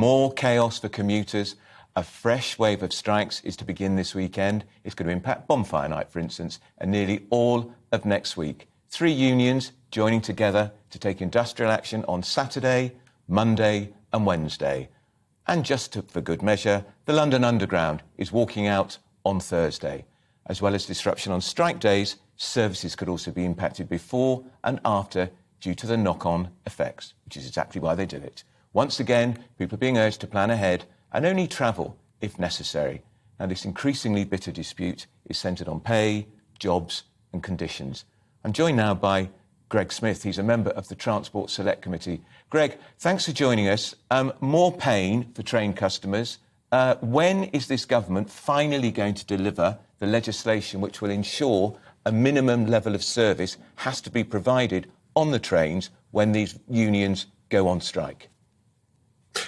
More chaos for commuters. A fresh wave of strikes is to begin this weekend. It's going to impact Bonfire Night, for instance, and nearly all of next week. 3 unions joining together to take industrial action on Saturday, Monday and Wednesday. And for good measure, the London Underground is walking out on Thursday. As well as disruption on strike days, services could also be impacted before and after due to the knock-on effects, which is exactly why they do it. Once again, people are being urged to plan ahead and only travel if necessary. Now, this increasingly bitter dispute is centred on pay, jobs and conditions. I'm joined now by Greg Smith. He's a member of the Transport Select Committee. Greg, thanks for joining us. More pain for train customers. When is this government finally going to deliver the legislation which will ensure a minimum level of service has to be provided on the trains when these unions go on strike?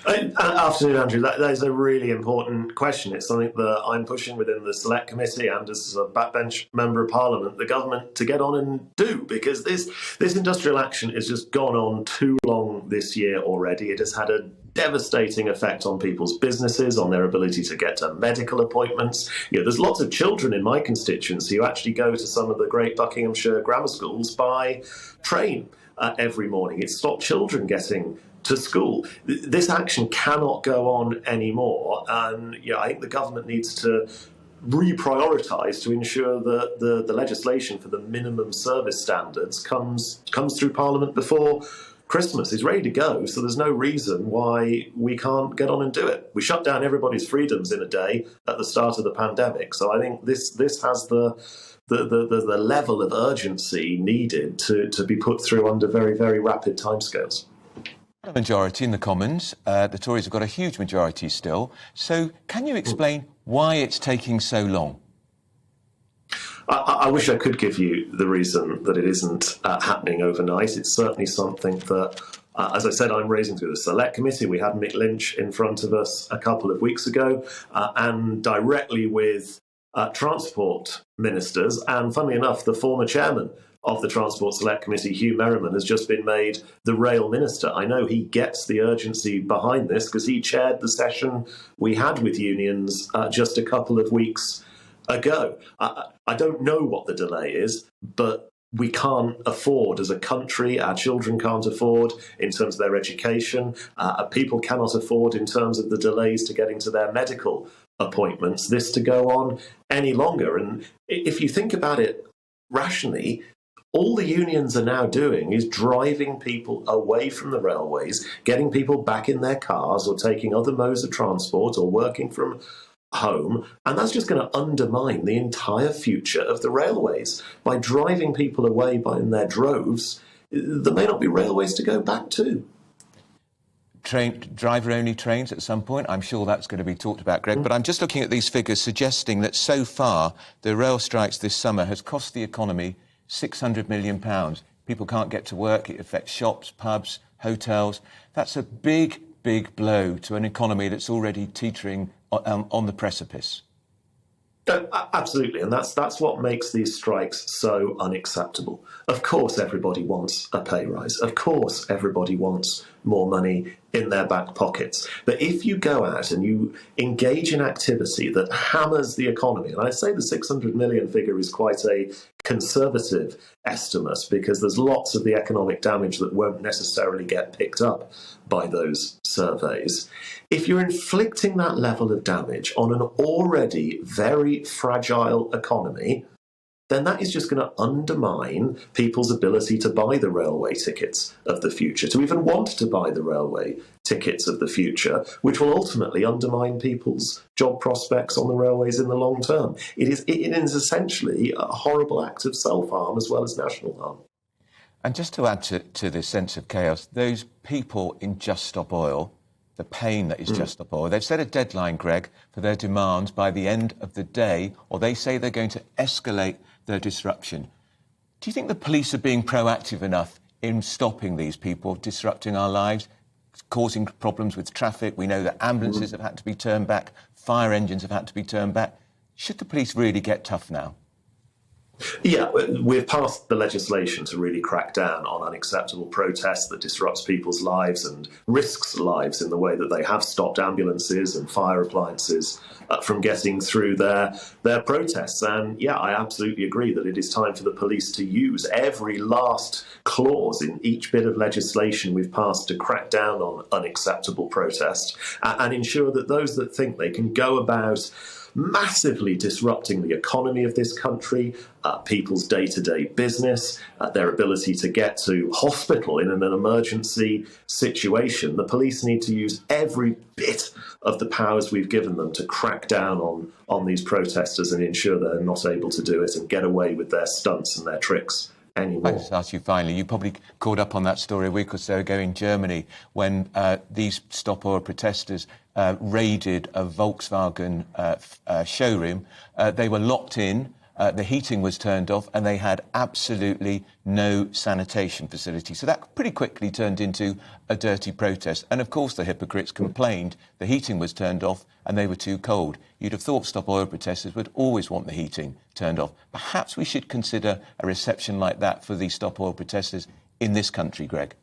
Afternoon, Andrew. That is a really important question. It's something that I'm pushing within the Select Committee and as a backbench member of Parliament, the government to get on and do, because this industrial action has just gone on too long this year already. It has had a devastating effect on people's businesses, on their ability to get to medical appointments. There's lots of children in my constituency who actually go to some of the great Buckinghamshire grammar schools by train every morning. It's stopped children getting to school. This action cannot go on anymore, and I think the government needs to re-prioritise to ensure that the legislation for the minimum service standards comes through Parliament before Christmas. Is ready to go, so there's no reason why we can't get on and do it. We shut down everybody's freedoms in a day at the start of the pandemic, so I think this has the level of urgency needed to be put through under very, very rapid timescales. A majority in the Commons. The Tories have got a huge majority still. So can you explain why it's taking so long? I wish I could give you the reason that it isn't happening overnight. It's certainly something that, as I said, I'm raising through the Select Committee. We had Mick Lynch in front of us a couple of weeks ago, and directly with transport ministers, and funnily enough, the former chairman of the Transport Select Committee, Hugh Merriman, has just been made the rail minister. I know he gets the urgency behind this because he chaired the session we had with unions just a couple of weeks ago. I don't know what the delay is, but we can't afford as a country, our children can't afford in terms of their education, people cannot afford in terms of the delays to getting to their medical appointments, this to go on any longer. And if you think about it rationally, all the unions are now doing is driving people away from the railways, getting people back in their cars or taking other modes of transport or working from home, and that's just going to undermine the entire future of the railways. By driving people away in their droves, there may not be railways to go back to. Driver-only trains at some point. I'm sure that's going to be talked about, Greg. But I'm just looking at these figures suggesting that so far the rail strikes this summer has cost the economy £600 million. People can't get to work. It affects shops, pubs, hotels. That's a big, big blow to an economy that's already teetering on the precipice. Absolutely, and that's what makes these strikes so unacceptable. Of course everybody wants a pay rise. Of course everybody wants more money in their back pockets. But if you go out and you engage in activity that hammers the economy, and I say the 600 million figure is quite a conservative estimate because there's lots of the economic damage that won't necessarily get picked up by those surveys. If you're inflicting that level of damage on an already very fragile economy, then that is just going to undermine people's ability to buy the railway tickets of the future, to even want to buy the railway tickets of the future, which will ultimately undermine people's job prospects on the railways in the long term. It is essentially a horrible act of self-harm as well as national harm. And just to add to this sense of chaos, those people in Just Stop Oil, the pain that is Just Stop Oil, they've set a deadline, Greg, for their demands by the end of the day, or they say they're going to escalate their disruption. Do you think the police are being proactive enough in stopping these people disrupting our lives, causing problems with traffic? We know that ambulances have had to be turned back, fire engines have had to be turned back. Should the police really get tough now? Yeah, we've passed the legislation to really crack down on unacceptable protest that disrupts people's lives and risks lives in the way that they have stopped ambulances and fire appliances from getting through their protests. And yeah, I absolutely agree that it is time for the police to use every last clause in each bit of legislation we've passed to crack down on unacceptable protest and ensure that those that think they can go about massively disrupting the economy of this country, people's day-to-day business, their ability to get to hospital in an emergency situation. The police need to use every bit of the powers we've given them to crack down on these protesters and ensure they're not able to do it and get away with their stunts and their tricks anymore. I just ask you finally, you probably caught up on that story a week or so ago in Germany when these Stop Oil protesters raided a Volkswagen showroom. They were locked in, the heating was turned off, and they had absolutely no sanitation facility. So that pretty quickly turned into a dirty protest. And of course the hypocrites complained the heating was turned off and they were too cold. You'd have thought Stop Oil protesters would always want the heating turned off. Perhaps we should consider a reception like that for the Stop Oil protesters in this country, Greg.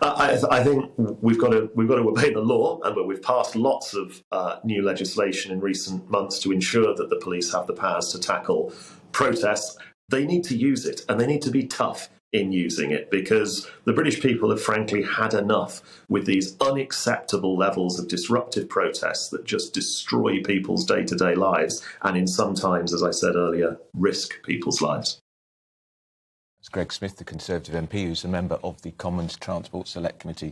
I think we've got to obey the law, and we've passed lots of new legislation in recent months to ensure that the police have the powers to tackle protests. They need to use it, and they need to be tough in using it, because the British people have frankly had enough with these unacceptable levels of disruptive protests that just destroy people's day-to-day lives and in sometimes, as I said earlier, risk people's lives. It's Greg Smith, the Conservative MP, who's a member of the Commons Transport Select Committee.